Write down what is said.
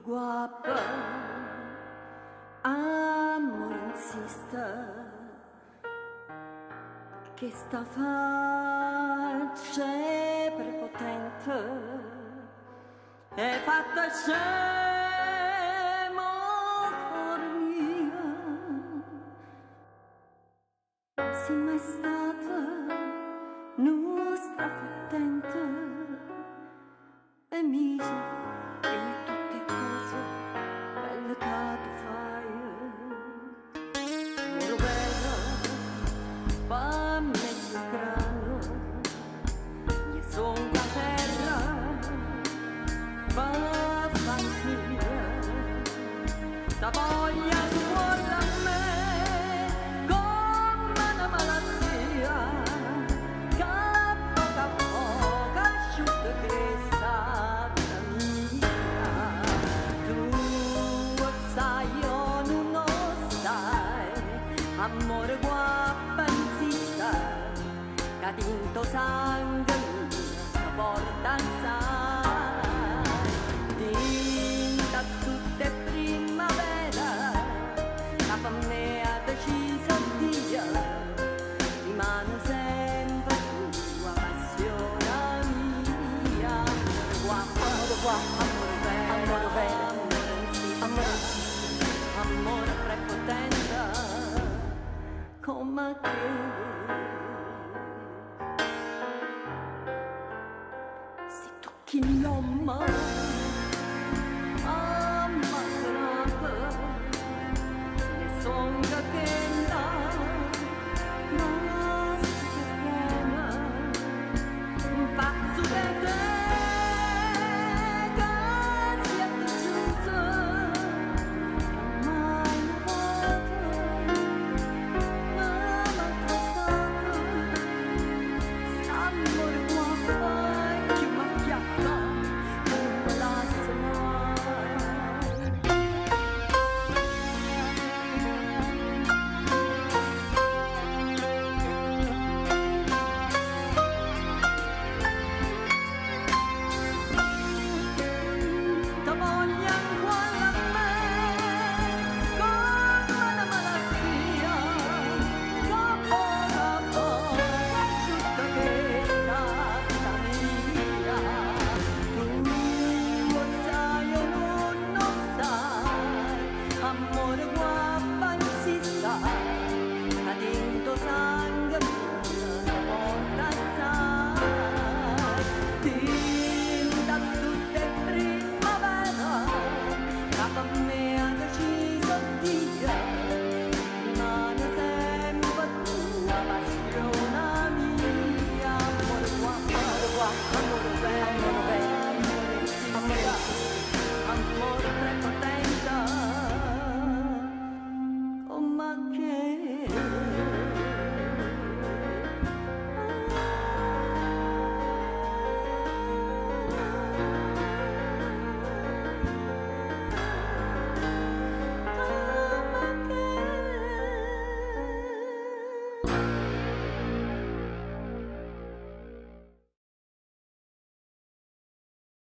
guapa, amore insista, che sta faccia è prepotente, è fatta scemo cor mia, non si mai stata nostra fottente, e mise tutte cose belle che tu fai. Amore bella, fammi sul grano, io son la terra, vaffanculo, ta voglia tu vuole a me come una malattia, che poco a poco asciutta che sta vita mia. Tu sai, io non lo sai, amore guapa insista, che ha tinto sangue mio, che porta sai, tinta tutte primavera, che per me ha deciso Dio, rimane sempre tua passione mia. Amore guapa, amore vero, amore insista, amore prepotente, come che si tocchi l'uomo ammazzata, ne songa che